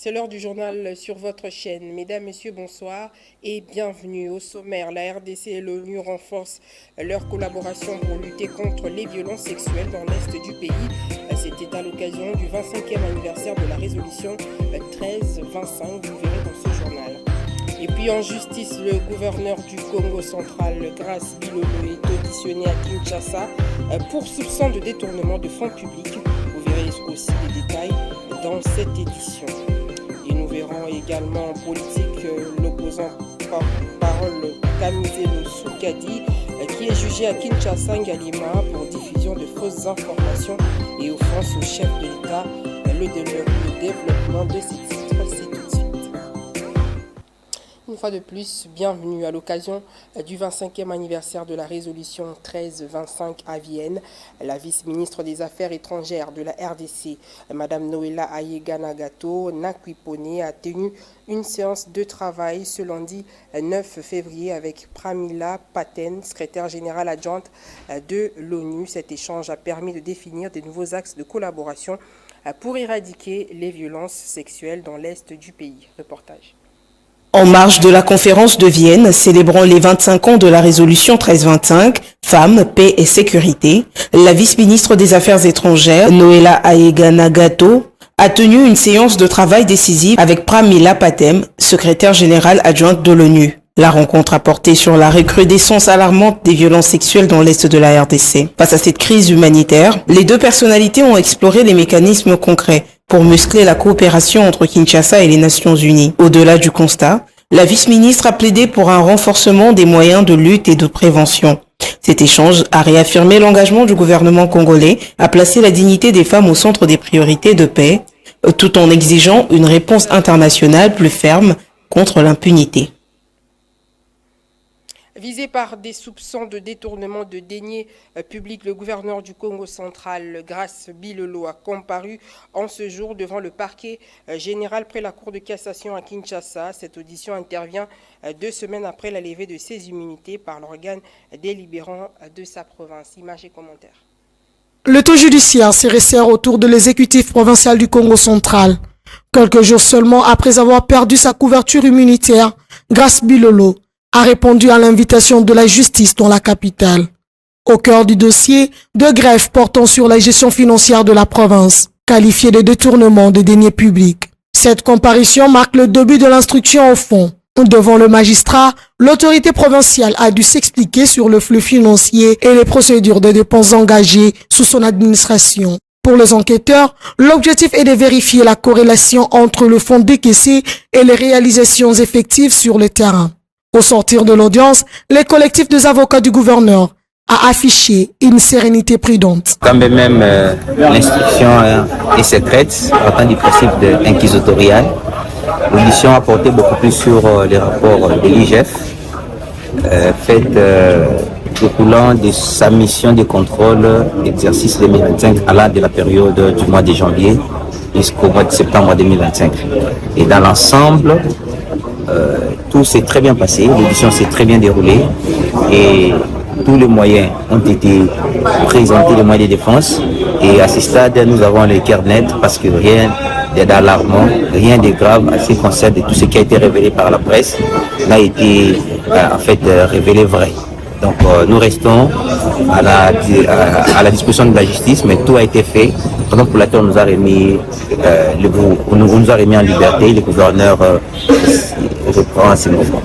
C'est l'heure du journal sur votre chaîne. Mesdames, Messieurs, bonsoir et bienvenue au sommaire. La RDC et l'ONU renforcent leur collaboration pour lutter contre les violences sexuelles dans l'Est du pays. C'était à l'occasion du 25e anniversaire de la résolution 1325, vous verrez dans ce journal. Et puis en justice, le gouverneur du Congo central, Grace Bilolo, est auditionné à Kinshasa pour soupçon de détournement de fonds publics. Vous verrez aussi les détails dans cette édition. Et nous verrons également en politique l'opposant parole Kamizelo Soukadi qui est jugé à Kinshasa, Ngalima, pour diffusion de fausses informations et offense au chef de l'État. Le développement de ces titres, c'est tout de suite. Une fois de plus, bienvenue à l'occasion du 25e anniversaire de la résolution 1325 à Vienne. La vice-ministre des Affaires étrangères de la RDC, Mme Noéla Ayeganagato Nakwipone, a tenu une séance de travail ce lundi 9 février avec Pramila Patten, secrétaire générale adjointe de l'ONU. Cet échange a permis de définir de nouveaux axes de collaboration pour éradiquer les violences sexuelles dans l'Est du pays. Reportage. En marge de la conférence de Vienne célébrant les 25 ans de la résolution 1325, Femmes, Paix et Sécurité, la vice-ministre des Affaires étrangères, Noéla Ayeganagato, a tenu une séance de travail décisive avec Pramila Patten, secrétaire générale adjointe de l'ONU. La rencontre a porté sur la recrudescence alarmante des violences sexuelles dans l'Est de la RDC. Face à cette crise humanitaire, les deux personnalités ont exploré les mécanismes concrets pour muscler la coopération entre Kinshasa et les Nations Unies. Au-delà du constat, la vice-ministre a plaidé pour un renforcement des moyens de lutte et de prévention. Cet échange a réaffirmé l'engagement du gouvernement congolais à placer la dignité des femmes au centre des priorités de paix, tout en exigeant une réponse internationale plus ferme contre l'impunité. Visé par des soupçons de détournement de deniers publics, le gouverneur du Congo central, Grace Bilolo, a comparu en ce jour devant le parquet général près la Cour de cassation à Kinshasa. Cette audition intervient 2 semaines après la levée de ses immunités par l'organe délibérant de sa province. Images et commentaires. Le taux judiciaire s'est resserré autour de l'exécutif provincial du Congo central. Quelques jours seulement après avoir perdu sa couverture immunitaire, Grace Bilolo a répondu à l'invitation de la justice dans la capitale. Au cœur du dossier, de grèves portant sur la gestion financière de la province, qualifiée de détournement de deniers publics. Cette comparution marque le début de l'instruction au fond. Devant le magistrat, l'autorité provinciale a dû s'expliquer sur le flux financier et les procédures de dépenses engagées sous son administration. Pour les enquêteurs, l'objectif est de vérifier la corrélation entre le fonds décaissé et les réalisations effectives sur le terrain. Au sortir de l'audience, les collectifs des avocats du gouverneur a affiché une sérénité prudente. Quand même l'instruction est secrète, partant du principe inquisitorial, l'audition a porté beaucoup plus sur les rapports de l'IGF, fait découlant de sa mission de contrôle d'exercice 2025 allant de la période du mois de janvier jusqu'au mois de septembre 2025. Et dans l'ensemble, tout s'est très bien passé, l'audition s'est très bien déroulée et tous les moyens ont été présentés, les moyens de défense. Et à ce stade, nous avons le cœur net parce que rien d'alarmant, rien de grave à ce qui concerne tout ce qui a été révélé par la presse n'a été révélé vrai. Donc nous restons à la disposition de la justice, mais tout a été fait. Pendant pour laquelle on nous a remis en liberté, le gouverneur reprend ses mouvements.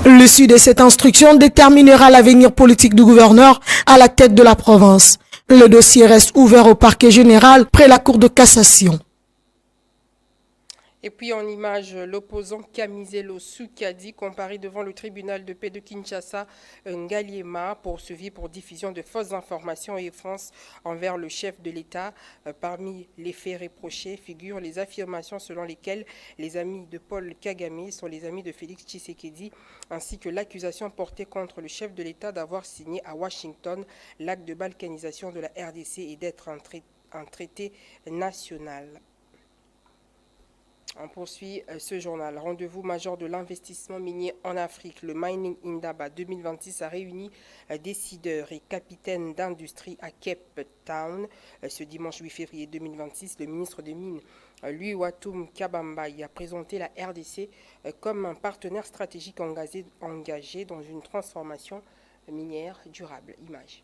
L'issue de cette instruction déterminera l'avenir politique du gouverneur à la tête de la province. Le dossier reste ouvert au parquet général près la Cour de cassation. Et puis en image, l'opposant Kamizelo Soukadi comparé devant le tribunal de paix de Kinshasa, Ngaliema, poursuivi pour diffusion de fausses informations et offenses envers le chef de l'État. Parmi les faits reprochés figurent les affirmations selon lesquelles les amis de Paul Kagame sont les amis de Félix Tshisekedi, ainsi que l'accusation portée contre le chef de l'État d'avoir signé à Washington l'acte de balkanisation de la RDC et d'être un traité national. On poursuit ce journal. Rendez-vous majeur de l'investissement minier en Afrique. Le Mining Indaba 2026 a réuni décideurs et capitaines d'industrie à Cape Town. Ce dimanche 8 février 2026, le ministre des Mines Lui, Watum Kabamba, y a présenté la RDC comme un partenaire stratégique engagé dans une transformation minière durable. Image.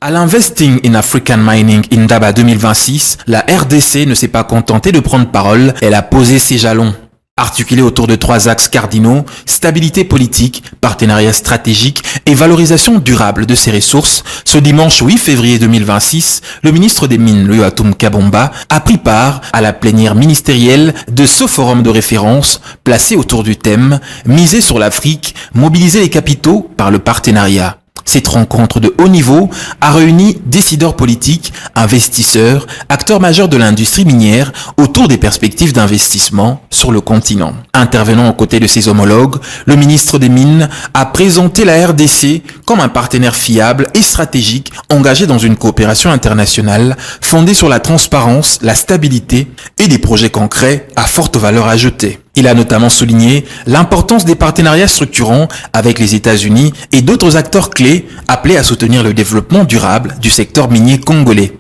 À l'Investing in African Mining Indaba 2026, la RDC ne s'est pas contentée de prendre parole, elle a posé ses jalons. Articulé autour de 3 axes cardinaux, stabilité politique, partenariat stratégique et valorisation durable de ses ressources, ce dimanche 8 février 2026, le ministre des Mines, Louis Watum Kabamba, a pris part à la plénière ministérielle de ce forum de référence placé autour du thème « Miser sur l'Afrique, mobiliser les capitaux par le partenariat ». Cette rencontre de haut niveau a réuni décideurs politiques, investisseurs, acteurs majeurs de l'industrie minière autour des perspectives d'investissement sur le continent. Intervenant aux côtés de ses homologues, le ministre des Mines a présenté la RDC comme un partenaire fiable et stratégique engagé dans une coopération internationale fondée sur la transparence, la stabilité et des projets concrets à forte valeur ajoutée. Il a notamment souligné l'importance des partenariats structurants avec les États-Unis et d'autres acteurs clés appelés à soutenir le développement durable du secteur minier congolais.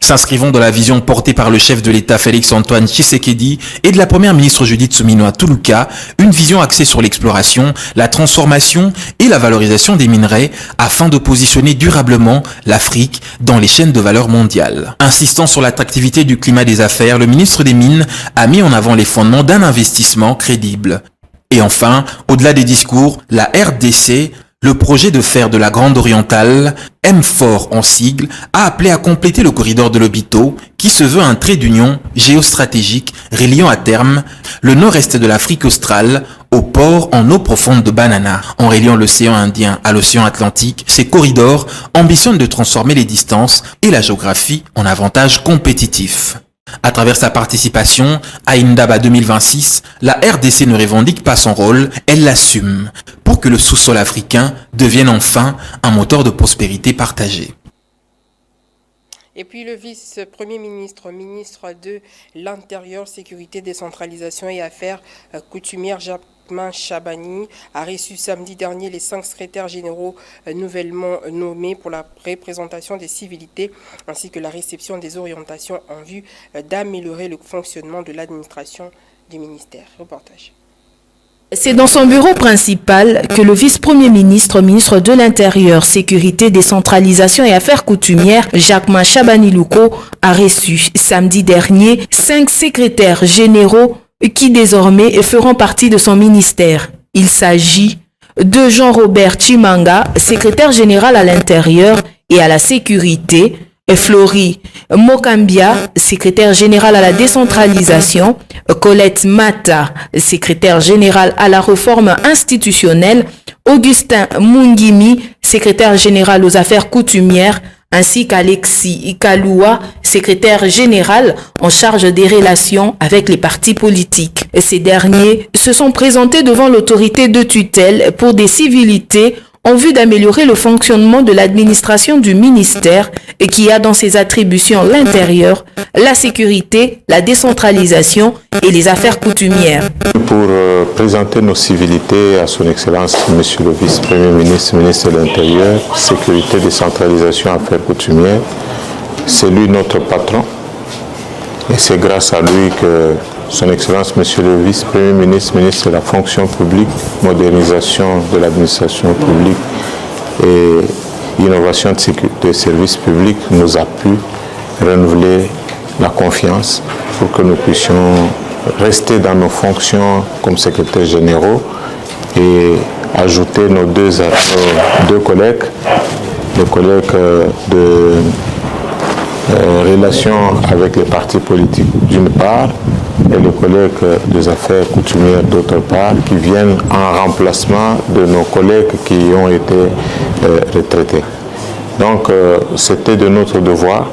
S'inscrivant dans la vision portée par le chef de l'État Félix-Antoine Tshisekedi et de la première ministre Judith Suminwa Tuluka, une vision axée sur l'exploration, la transformation et la valorisation des minerais afin de positionner durablement l'Afrique dans les chaînes de valeur mondiales. Insistant sur l'attractivité du climat des affaires, le ministre des Mines a mis en avant les fondements d'un investissement crédible. Et enfin, au-delà des discours, la RDC, le projet de faire de la Grande Orientale, M4 en sigle, a appelé à compléter le corridor de l'Obito, qui se veut un trait d'union géostratégique reliant à terme le nord-est de l'Afrique australe au port en eau profonde de Banana. En reliant l'océan Indien à l'océan Atlantique, ces corridors ambitionnent de transformer les distances et la géographie en avantages compétitifs. À travers sa participation à Indaba 2026, la RDC ne revendique pas son rôle, elle l'assume pour que le sous-sol africain devienne enfin un moteur de prospérité partagée. Et puis le vice-premier ministre, ministre de l'Intérieur, Sécurité, Décentralisation et Affaires coutumières, Jacquemain Chabani, a reçu samedi dernier les 5 secrétaires généraux nouvellement nommés pour la représentation des civilités ainsi que la réception des orientations en vue d'améliorer le fonctionnement de l'administration du ministère. Reportage. C'est dans son bureau principal que le vice-premier ministre, ministre de l'Intérieur, Sécurité, Décentralisation et Affaires coutumières, Jacquemain Chabani Louko, a reçu samedi dernier 5 secrétaires généraux qui désormais feront partie de son ministère. Il s'agit de Jean-Robert Chimanga, secrétaire général à l'Intérieur et à la Sécurité, Florie Mokambia, secrétaire général à la décentralisation, Colette Mata, secrétaire général à la réforme institutionnelle, Augustin Mungimi, secrétaire général aux affaires coutumières, ainsi qu'Alexis Kaloua, secrétaire général en charge des relations avec les partis politiques. Ces derniers se sont présentés devant l'autorité de tutelle pour des civilités en vue d'améliorer le fonctionnement de l'administration du ministère et qui a dans ses attributions l'intérieur, la sécurité, la décentralisation et les affaires coutumières. Pour présenter nos civilités à son Excellence, Monsieur le Vice-Premier ministre, ministre de l'Intérieur, Sécurité, Décentralisation, Affaires coutumières, c'est lui notre patron et c'est grâce à lui que son Excellence, Monsieur le Vice-Premier ministre, ministre de la fonction publique, modernisation de l'administration publique et innovation de services publics nous a pu renouveler la confiance pour que nous puissions rester dans nos fonctions comme secrétaires généraux et ajouter nos deux collègues, les collègues de relations avec les partis politiques d'une part et les collègues des affaires coutumières d'autre part qui viennent en remplacement de nos collègues qui ont été retraités. Donc c'était de notre devoir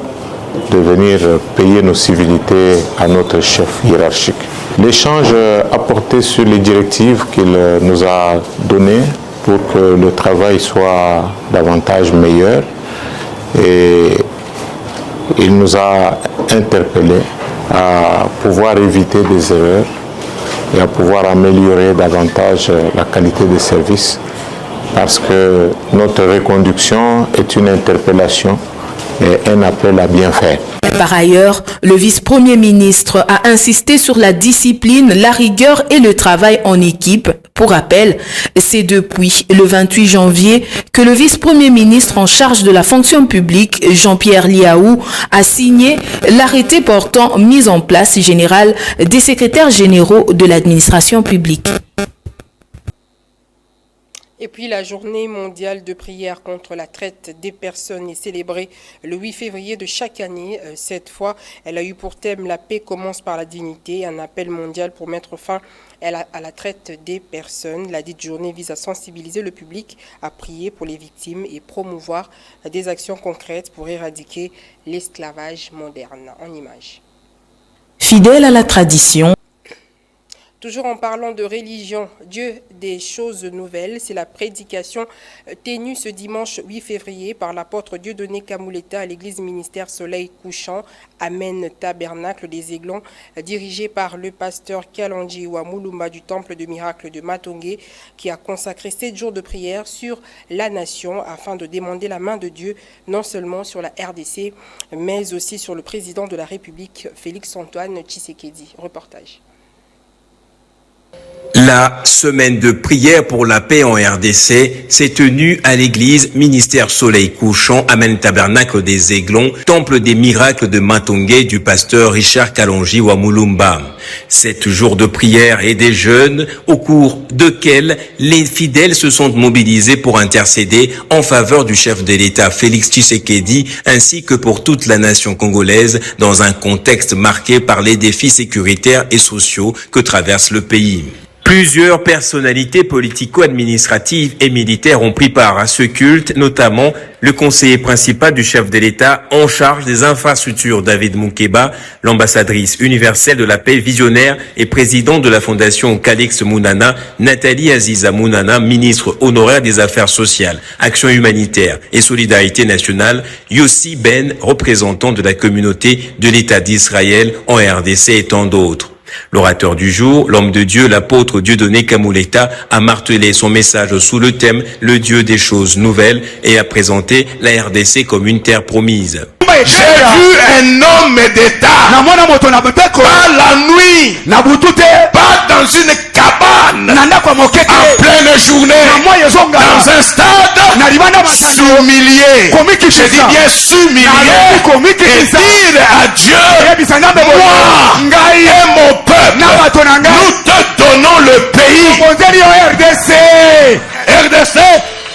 de venir payer nos civilités à notre chef hiérarchique. L'échange a porté sur les directives qu'il nous a données pour que le travail soit davantage meilleur et il nous a interpellés à pouvoir éviter des erreurs et à pouvoir améliorer davantage la qualité des services parce que notre reconduction est une interpellation et un appel à bien faire. Par ailleurs, le vice-premier ministre a insisté sur la discipline, la rigueur et le travail en équipe. Pour rappel, c'est depuis le 28 janvier que le vice-premier ministre en charge de la fonction publique, Jean-Pierre Liaou, a signé l'arrêté portant mise en place générale des secrétaires généraux de l'administration publique. Et puis la journée mondiale de prière contre la traite des personnes est célébrée le 8 février de chaque année. Cette fois, elle a eu pour thème « La paix commence par la dignité », un appel mondial pour mettre fin à la traite des personnes. La dite journée vise à sensibiliser le public, à prier pour les victimes et promouvoir des actions concrètes pour éradiquer l'esclavage moderne. En image. Fidèle à la tradition, toujours en parlant de religion, Dieu des choses nouvelles, c'est la prédication tenue ce dimanche 8 février par l'apôtre Dieudonné Kamuleta à l'église ministère Soleil Couchant, Amen Tabernacle des Aiglons, dirigé par le pasteur Kalonji Wamulumba du temple de miracle de Matongé, qui a consacré 7 jours de prière sur la nation afin de demander la main de Dieu, non seulement sur la RDC, mais aussi sur le président de la République, Félix-Antoine Tshisekedi. Reportage. La semaine de prière pour la paix en RDC s'est tenue à l'église Ministère Soleil Couchant, Amen Tabernacle des Aiglons, temple des miracles de Matongé du pasteur Richard Kalonji Wamulumba. 7 jours de prière et des jeûnes au cours desquels les fidèles se sont mobilisés pour intercéder en faveur du chef de l'État Félix Tshisekedi ainsi que pour toute la nation congolaise dans un contexte marqué par les défis sécuritaires et sociaux que traverse le pays. Plusieurs personnalités politico-administratives et militaires ont pris part à ce culte, notamment le conseiller principal du chef de l'État en charge des infrastructures David Moukeba, l'ambassadrice universelle de la paix visionnaire et présidente de la fondation Calix Mounana, Nathalie Aziza Mounana, ministre honoraire des Affaires sociales, Action humanitaire et solidarité nationale, Yossi Ben, représentant de la communauté de l'État d'Israël en RDC et tant d'autres. L'orateur du jour, l'homme de Dieu, l'apôtre Dieudonné Kamuleta, a martelé son message sous le thème « Le Dieu des choses nouvelles » et a présenté la RDC comme une terre promise. J'ai vu un homme d'État, pas la nuit, pas dans une cabane, en pleine journée, dans un stade, s'humilier, je dis bien s'humilier, et dire à Dieu, moi et mon peuple, nous te donnons le pays. RDC,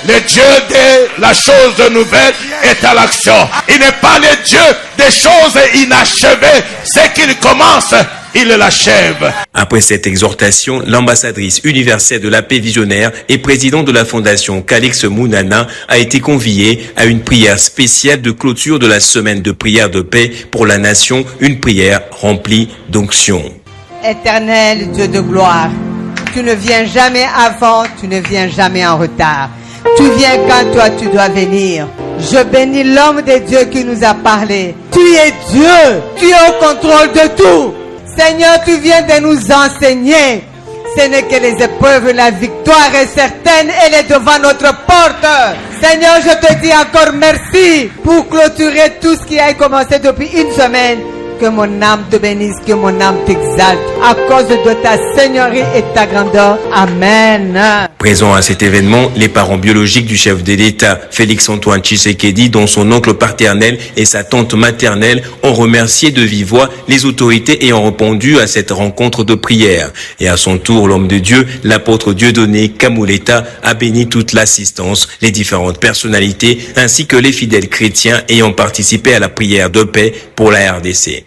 le Dieu de la chose nouvelle est à l'action. Il n'est pas le Dieu des choses inachevées. Ce qu'il commence, il l'achève. Après cette exhortation, l'ambassadrice universelle de la paix visionnaire et présidente de la fondation Calix Mounana a été conviée à une prière spéciale de clôture de la semaine de prière de paix pour la nation, une prière remplie d'onction. Éternel Dieu de gloire, tu ne viens jamais avant, tu ne viens jamais en retard. Tu viens quand toi tu dois venir. Je bénis l'homme de Dieu qui nous a parlé. Tu es Dieu, tu es au contrôle de tout. Seigneur, tu viens de nous enseigner. Ce n'est que les épreuves, la victoire est certaine, elle est devant notre porte. Seigneur, je te dis encore merci pour clôturer tout ce qui a commencé depuis une semaine. Que mon âme te bénisse, que mon âme t'exalte à cause de ta seigneurie et ta grandeur. Amen. Présents à cet événement, les parents biologiques du chef de l'État, Félix-Antoine Tshisekedi, dont son oncle paternel et sa tante maternelle, ont remercié de vive voix les autorités ayant répondu à cette rencontre de prière. Et à son tour, l'homme de Dieu, l'apôtre Dieudonné Kamuleta, a béni toute l'assistance, les différentes personnalités, ainsi que les fidèles chrétiens ayant participé à la prière de paix pour la RDC.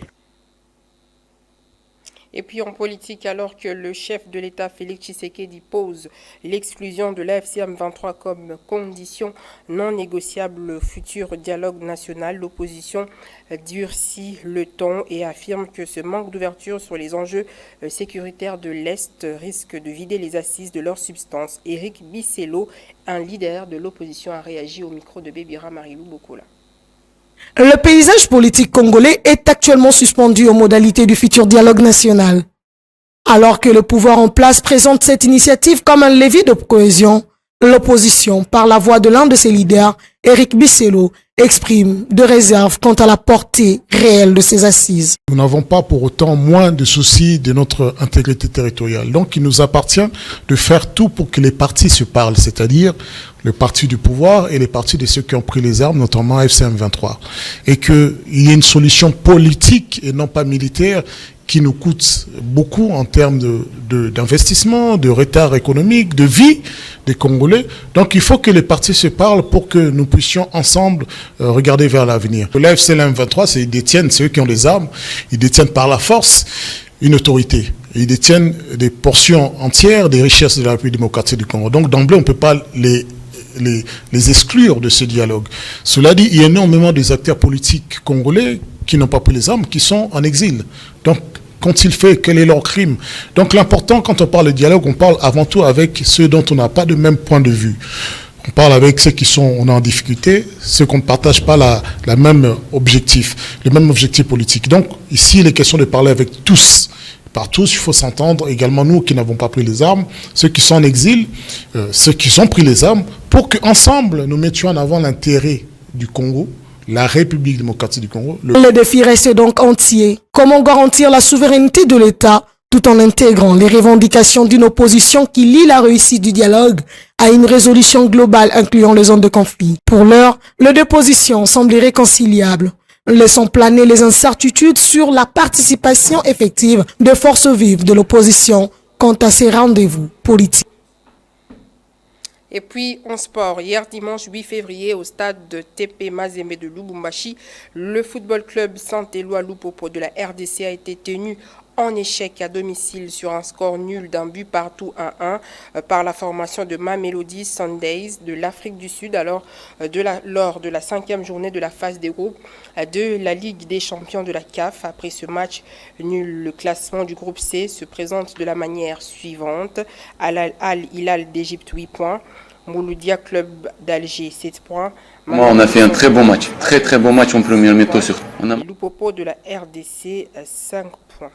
Et puis en politique, alors que le chef de l'État Félix Tshisekedi pose l'exclusion de l'AFCM 23 comme condition non négociable au futur dialogue national, l'opposition durcit le ton et affirme que ce manque d'ouverture sur les enjeux sécuritaires de l'Est risque de vider les assises de leur substance. Éric Bissello, un leader de l'opposition, a réagi au micro de Bébira Marilou Bokola. Le paysage politique congolais est actuellement suspendu aux modalités du futur dialogue national. Alors que le pouvoir en place présente cette initiative comme un levier de cohésion, l'opposition, par la voix de l'un de ses leaders, Éric Bissello, exprime de réserve quant à la portée réelle de ces assises. Nous n'avons pas pour autant moins de soucis de notre intégrité territoriale. Donc il nous appartient de faire tout pour que les partis se parlent, c'est-à-dire le parti du pouvoir et les partis de ceux qui ont pris les armes, notamment FCM 23. Et qu'il y ait une solution politique et non pas militaire qui nous coûte beaucoup en termes d'investissement, de retard économique, de vie des Congolais. Donc il faut que les partis se parlent pour que nous puissions ensemble regarder vers l'avenir. La FCM 23, c'est eux qui ont les armes, ils détiennent par la force une autorité. Ils détiennent des portions entières des richesses de la République démocratique du Congo. Donc d'emblée, on ne peut pas les exclure de ce dialogue. Cela dit, il y a énormément des acteurs politiques congolais qui n'ont pas pris les armes, qui sont en exil. Donc, qu'ont-ils fait? Quel est leur crime? Donc, l'important, quand on parle de dialogue, on parle avant tout avec ceux dont on n'a pas de même point de vue. On parle avec ceux qui sont en difficulté, ceux qu'on ne partage pas le même objectif politique. Donc, ici, il est question de parler avec tous. Par tous, il faut s'entendre, également nous qui n'avons pas pris les armes, ceux qui sont en exil, ceux qui ont pris les armes, pour qu'ensemble, nous mettions en avant l'intérêt du Congo, la République démocratique du Congo. Le défi reste donc entier. Comment garantir la souveraineté de l'État tout en intégrant les revendications d'une opposition qui lie la réussite du dialogue à une résolution globale incluant les zones de conflit? Pour l'heure, les deux positions semblent irréconciliables, laissant planer les incertitudes sur la participation effective des forces vives de l'opposition quant à ces rendez-vous politiques. Et puis, en sport, hier dimanche 8 février, au stade de TP Mazembe de Lubumbashi, le football club Saint-Éloi Lupopo de la RDC a été tenu en échec à domicile sur un score nul d'un but partout 1-1 par la formation de Mamelodi Sundays de l'Afrique du Sud lors de la 5e journée de la phase des groupes de la Ligue des champions de la CAF. Après ce match nul, le classement du groupe C se présente de la manière suivante. Al-Hilal d'Égypte 8 points, Mouloudia Club d'Alger 7 points. On a fait un très bon match, très bon match en première mi-temps surtout. Lupopo de la RDC 5 points.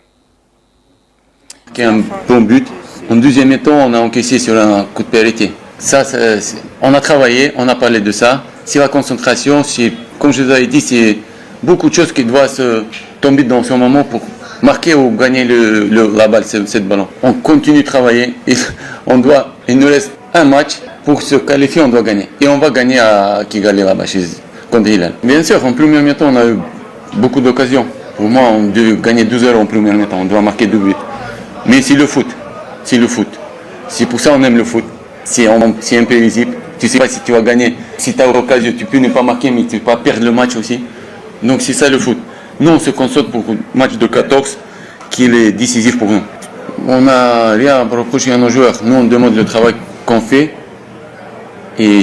Qui est un bon but. En deuxième mi-temps, on a encaissé sur un coup de pénalité. On a travaillé, on a parlé de ça. C'est la concentration, comme je vous avais dit, c'est beaucoup de choses qui doivent se tomber dans ce moment pour marquer ou gagner la balle, cette ballon. On continue de travailler. Il nous reste un match pour se qualifier, on doit gagner. Et on va gagner à Kigali là-bas, contre Hilal. Bien sûr, en première mi-temps, on a eu beaucoup d'occasions. Pour moi, on doit gagner 12 heures en première mi-temps, on doit marquer 2 buts. Mais c'est le foot. C'est pour ça qu'on aime le foot. C'est imprévisible. Tu ne sais pas si tu vas gagner. Si tu as l'occasion, tu peux ne pas marquer, mais tu ne peux pas perdre le match aussi. Donc c'est ça le foot. Nous, on se concentre pour le match de 14 qui est décisif pour nous. On n'a rien à reprocher à nos joueurs. Nous, on demande le travail qu'on fait. Et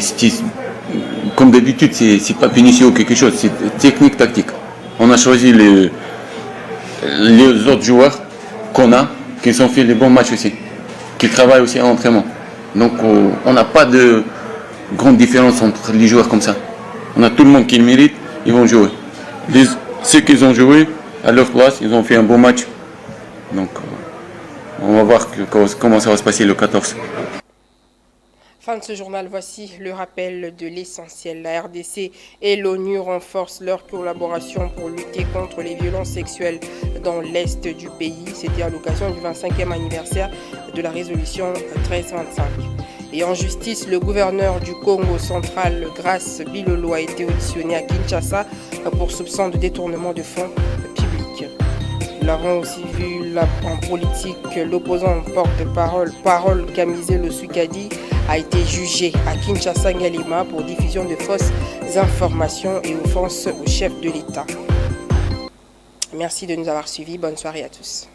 comme d'habitude, c'est pas punition ou quelque chose. C'est technique, tactique. On a choisi les autres joueurs qu'on a, qui ont fait les bons matchs aussi, qui travaillent aussi en entraînement. Donc on n'a pas de grande différence entre les joueurs comme ça. On a tout le monde qui le mérite, ils vont jouer. Ceux qui ont joué à leur place, ils ont fait un bon match. Donc on va voir comment ça va se passer le 14. Fin de ce journal, voici le rappel de l'essentiel. La RDC et l'ONU renforcent leur collaboration pour lutter contre les violences sexuelles dans l'est du pays. C'était à l'occasion du 25e anniversaire de la résolution 1325. Et en justice, le gouverneur du Congo central, Grace Bilolo, a été auditionné à Kinshasa pour soupçon de détournement de fonds publics. Nous l'avons aussi vu en politique, l'opposant porte-parole Kamizé Sukadi a été jugé à Kinshasa Ngalima pour diffusion de fausses informations et offense au chef de l'État. Merci de nous avoir suivis. Bonne soirée à tous.